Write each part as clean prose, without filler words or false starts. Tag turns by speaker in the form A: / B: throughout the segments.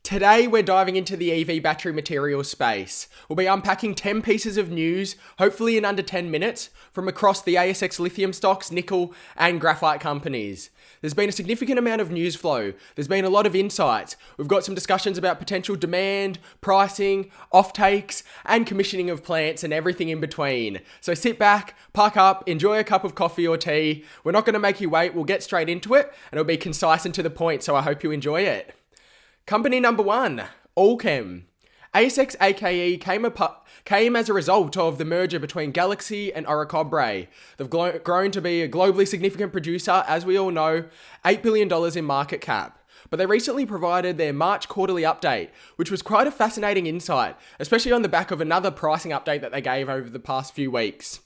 A: Today, we're diving into the EV battery materials space. We'll be unpacking 10 pieces of news, hopefully in under 10 minutes, from across the ASX lithium stocks, nickel, and graphite companies. There's been a significant amount of news flow. There's been a lot of insights. We've got some discussions about potential demand, pricing, offtakes, and commissioning of plants and everything in between. So sit back, park up, enjoy a cup of coffee or tea. We're not going to make you wait. We'll get straight into it, and it'll be concise and to the point, so I hope you enjoy it. Company number one, Allkem. ASX AKE came as a result of the merger between Galaxy and Orocobre. They've grown to be a globally significant producer, as we all know, $8 billion in market cap. But they recently provided their March quarterly update, which was quite a fascinating insight, especially on the back of another pricing update that they gave over the past few weeks.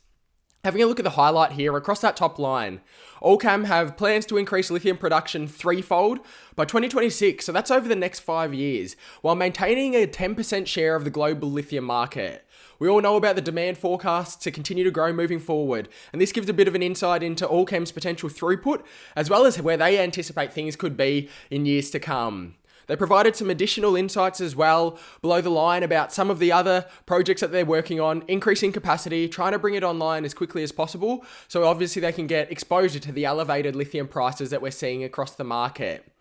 A: Having a look at the highlight here, across that top line, Allkem have plans to increase lithium production threefold by 2026, so that's over the next 5 years, while maintaining a 10% share of the global lithium market. We all know about the demand forecasts to continue to grow moving forward, and this gives a bit of an insight into Allkem's potential throughput, as well as where they anticipate things could be in years to come. They provided some additional insights as well below the line about some of the other projects that they're working on, increasing capacity, trying to bring it online as quickly as possible, so obviously they can get exposure to the elevated lithium prices that we're seeing across the market.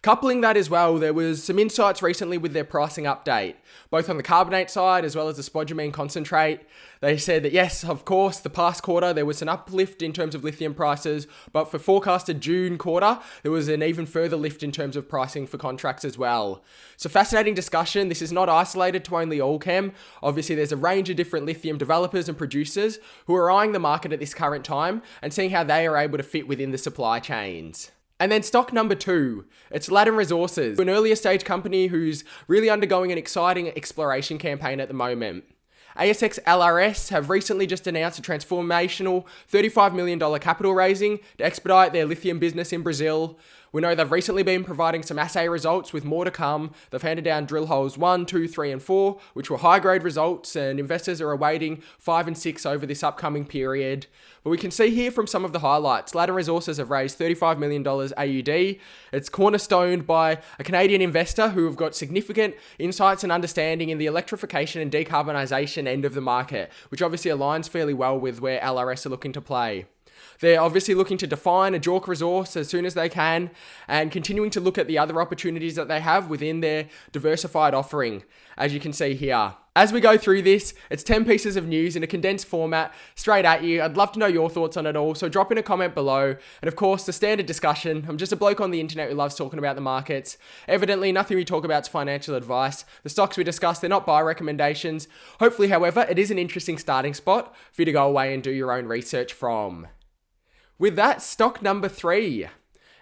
A: Coupling that as well, there was some insights recently with their pricing update, both on the carbonate side as well as the spodumene concentrate. They said that yes, of course, the past quarter there was an uplift in terms of lithium prices, but for forecasted June quarter, there was an even further lift in terms of pricing for contracts as well. So fascinating discussion. This is not isolated to only Allkem. Obviously, there's a range of different lithium developers and producers who are eyeing the market at this current time and seeing how they are able to fit within the supply chains. And then stock number two, it's Ladin Resources, an earlier stage company who's really undergoing an exciting exploration campaign at the moment. ASX LRS have recently just announced a transformational $35 million capital raising to expedite their lithium business in Brazil. We know they've recently been providing some assay results with more to come. They've handed down drill holes 1, 2, 3, and 4, which were high-grade results, and investors are awaiting 5 and 6 over this upcoming period. But we can see here from some of the highlights, Ladin Resources have raised $35 million AUD. It's cornerstoned by a Canadian investor who have got significant insights and understanding in the electrification and decarbonisation end of the market, which obviously aligns fairly well with where LRS are looking to play. They're obviously looking to define a JORC resource as soon as they can and continuing to look at the other opportunities that they have within their diversified offering, as you can see here. As we go through this, it's 10 pieces of news in a condensed format straight at you. I'd love to know your thoughts on it all, so drop in a comment below. And of course, the standard discussion. I'm just a bloke on the internet who loves talking about the markets. Evidently, nothing we talk about is financial advice. The stocks we discuss, they're not buy recommendations. Hopefully, however, it is an interesting starting spot for you to go away and do your own research from. With that, stock number three,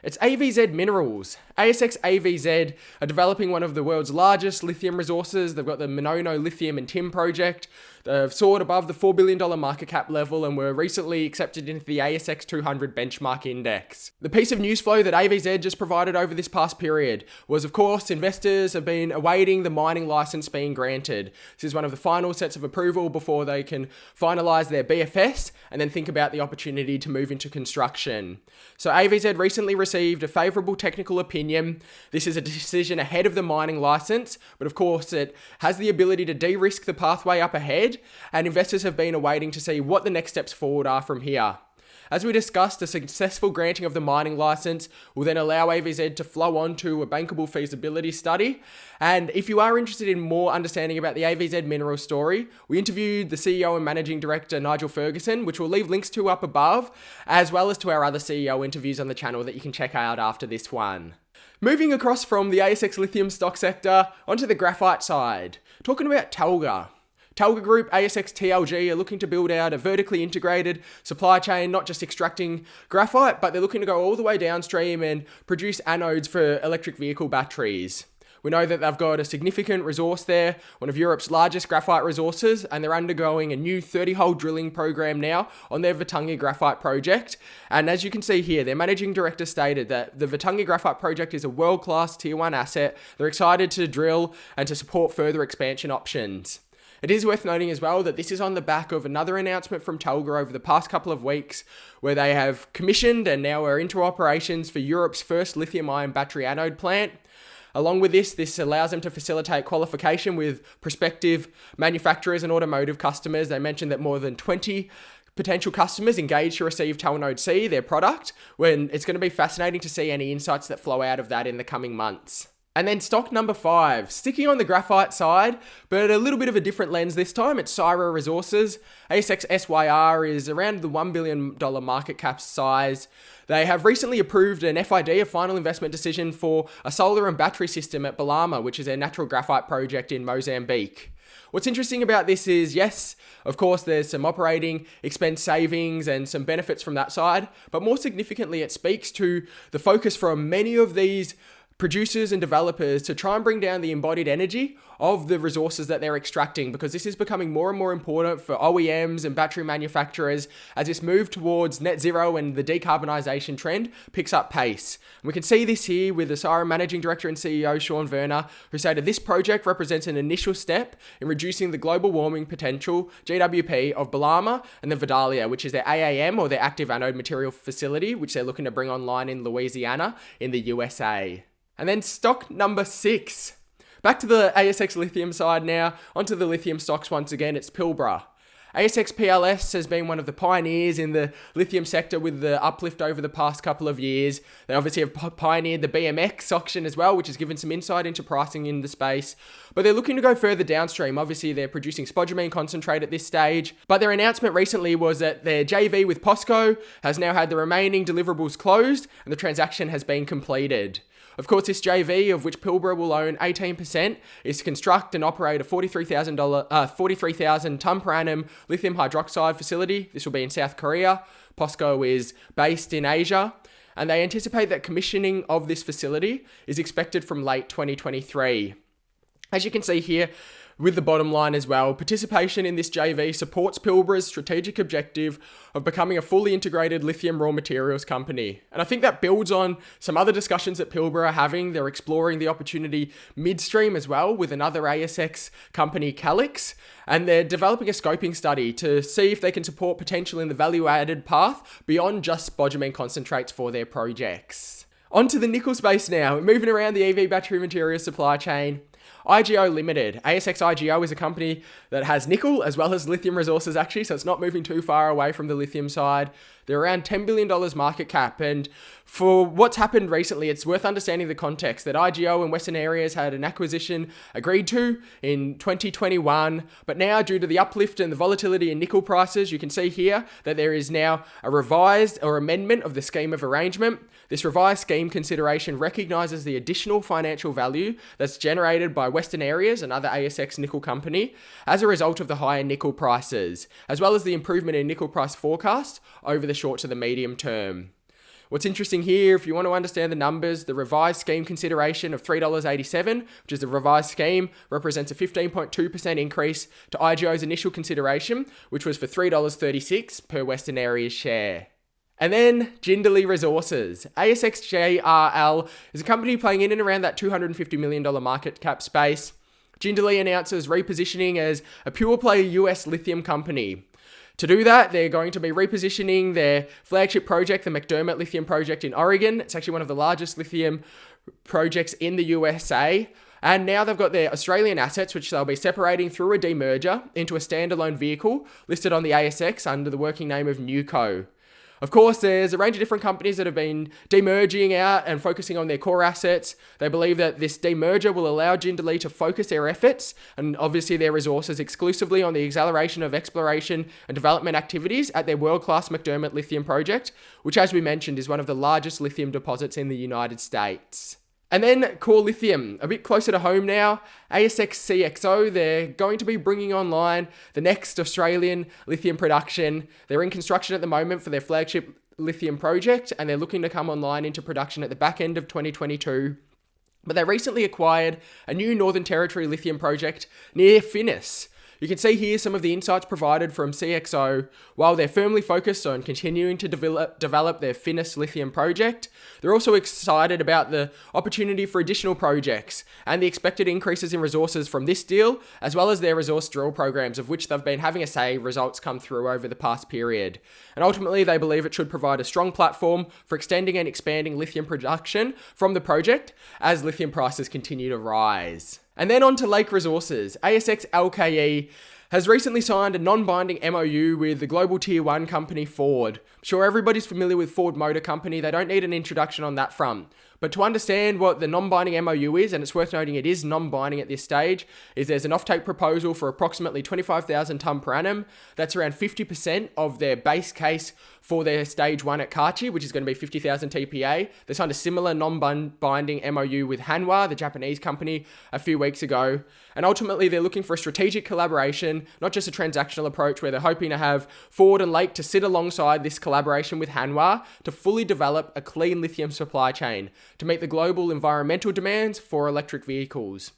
A: it's AVZ Minerals. ASX AVZ are developing one of the world's largest lithium resources. They've got the Monono Lithium and Tin project. They've soared above the $4 billion market cap level and were recently accepted into the ASX 200 benchmark index. The piece of news flow that AVZ just provided over this past period was, of course, investors have been awaiting the mining license being granted. This is one of the final sets of approval before they can finalise their BFS and then think about the opportunity to move into construction. So AVZ recently received a favourable technical opinion. This is a decision ahead of the mining license, but of course it has the ability to de-risk the pathway up ahead, and investors have been awaiting to see what the next steps forward are from here. As we discussed, the successful granting of the mining license will then allow AVZ to flow on to a bankable feasibility study. And if you are interested in more understanding about the AVZ Minerals story, we interviewed the CEO and Managing Director Nigel Ferguson, which we'll leave links to up above, as well as to our other CEO interviews on the channel that you can check out after this one. Moving across from the ASX lithium stock sector onto the graphite side, talking about Talga. Talga Group, ASX TLG, are looking to build out a vertically integrated supply chain, not just extracting graphite, but they're looking to go all the way downstream and produce anodes for electric vehicle batteries. We know that they've got a significant resource there, one of Europe's largest graphite resources, and they're undergoing a new 30-hole drilling program now on their Vittangi graphite project. And as you can see here, their managing director stated that the Vittangi graphite project is a world-class tier 1 asset. They're excited to drill and to support further expansion options. It is worth noting as well that this is on the back of another announcement from Talga over the past couple of weeks, where they have commissioned and now are into operations for Europe's first lithium-ion battery anode plant. Along with this allows them to facilitate qualification with prospective manufacturers and automotive customers. They mentioned that more than 20 potential customers engaged to receive Talnode C, their product, when it's going to be fascinating to see any insights that flow out of that in the coming months. And then stock number 5, sticking on the graphite side, but a little bit of a different lens this time, it's Syrah Resources. ASX SYR is around the $1 billion market cap size. They have recently approved an FID, a final investment decision, for a solar and battery system at Balama, which is their natural graphite project in Mozambique. What's interesting about this is, yes, of course, there's some operating expense savings and some benefits from that side, but more significantly, it speaks to the focus from many of these producers and developers to try and bring down the embodied energy of the resources that they're extracting, because this is becoming more and more important for OEMs and battery manufacturers as this move towards net zero and the decarbonisation trend picks up pace. And we can see this here with the Syrah Managing Director and CEO Sean Werner, who stated this project represents an initial step in reducing the global warming potential, GWP, of Balama and the Vidalia, which is their AAM, or their active anode material facility, which they're looking to bring online in Louisiana in the USA. And then stock number 6. Back to the ASX lithium side now, onto the lithium stocks once again, it's Pilbara. ASX PLS has been one of the pioneers in the lithium sector with the uplift over the past couple of years. They obviously have pioneered the BMX auction as well, which has given some insight into pricing in the space. But they're looking to go further downstream. Obviously, they're producing spodumene concentrate at this stage. But their announcement recently was that their JV with POSCO has now had the remaining deliverables closed and the transaction has been completed. Of course, this JV, of which Pilbara will own 18%, is to construct and operate a 43,000 tonne per annum lithium hydroxide facility. This will be in South Korea. POSCO is based in Asia, and they anticipate that commissioning of this facility is expected from late 2023. As you can see here, with the bottom line as well, participation in this JV supports Pilbara's strategic objective of becoming a fully integrated lithium raw materials company. And I think that builds on some other discussions that Pilbara are having. They're exploring the opportunity midstream as well with another ASX company, Calix, and they're developing a scoping study to see if they can support potential in the value-added path beyond just spodumene concentrates for their projects. On to the nickel space now, moving around the EV battery materials supply chain. IGO Limited. ASX IGO is a company that has nickel as well as lithium resources actually, so it's not moving too far away from the lithium side. They're around $10 billion market cap, and for what's happened recently, it's worth understanding the context that IGO in Western Areas had an acquisition agreed to in 2021, but now due to the uplift and the volatility in nickel prices, you can see here that there is now a revised or amendment of the scheme of arrangement. This revised scheme consideration recognises the additional financial value that's generated by Western Areas, another ASX nickel company, as a result of the higher nickel prices, as well as the improvement in nickel price forecast over the short to the medium term. What's interesting here, if you want to understand the numbers, the revised scheme consideration of $3.87, which is the revised scheme, represents a 15.2% increase to IGO's initial consideration, which was for $3.36 per Western Areas share. And then Jindalee Resources. ASX JRL is a company playing in and around that $250 million market cap space. Jindalee announces repositioning as a pure play US lithium company. To do that, they're going to be repositioning their flagship project, the McDermott Lithium Project in Oregon. It's actually one of the largest lithium projects in the USA. And now they've got their Australian assets, which they'll be separating through a demerger into a standalone vehicle listed on the ASX under the working name of Newco. Of course, there's a range of different companies that have been demerging out and focusing on their core assets. They believe that this demerger will allow Jindalee to focus their efforts and obviously their resources exclusively on the acceleration of exploration and development activities at their world-class McDermott Lithium Project, which, as we mentioned, is one of the largest lithium deposits in the United States. And then Core Lithium, a bit closer to home now, ASX CXO, they're going to be bringing online the next Australian lithium production. They're in construction at the moment for their flagship lithium project, and they're looking to come online into production at the back end of 2022. But they recently acquired a new Northern Territory lithium project near Finniss. You can see here some of the insights provided from CXO. While they're firmly focused on continuing to develop their Finniss lithium project, they're also excited about the opportunity for additional projects and the expected increases in resources from this deal, as well as their resource drill programs, of which they've been having a say results come through over the past period. And ultimately, they believe it should provide a strong platform for extending and expanding lithium production from the project as lithium prices continue to rise. And then on to Lake Resources. ASX LKE has recently signed a non-binding MOU with the global tier 1 company Ford. I'm sure everybody's familiar with Ford Motor Company. They don't need an introduction on that front. But to understand what the non-binding MOU is, and it's worth noting it is non-binding at this stage, is there's an offtake proposal for approximately 25,000 tonne per annum. That's around 50% of their base case for their stage 1 at Kachi, which is going to be 50,000 TPA. They signed a similar non-binding MOU with Hanwha, the Japanese company, a few weeks ago. And ultimately, they're looking for a strategic collaboration, not just a transactional approach where they're hoping to have Ford and Lake to sit alongside this collaboration with Hanwha to fully develop a clean lithium supply chain to meet the global environmental demands for electric vehicles.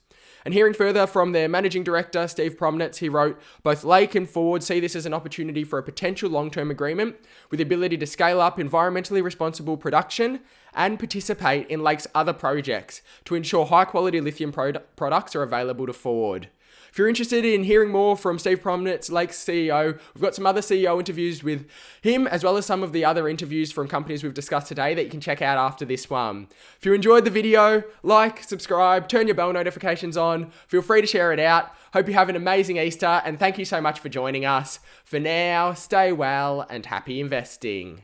A: And hearing further from their managing director, Steve Promnitz, he wrote, both Lake and Ford see this as an opportunity for a potential long-term agreement with the ability to scale up environmentally responsible production and participate in Lake's other projects to ensure high-quality lithium products are available to Ford. If you're interested in hearing more from Steve Promnitz, Lake's CEO, we've got some other CEO interviews with him, as well as some of the other interviews from companies we've discussed today that you can check out after this one. If you enjoyed the video, like, subscribe, turn your bell notifications on, feel free to share it out. Hope you have an amazing Easter, and thank you so much for joining us. For now, stay well and happy investing.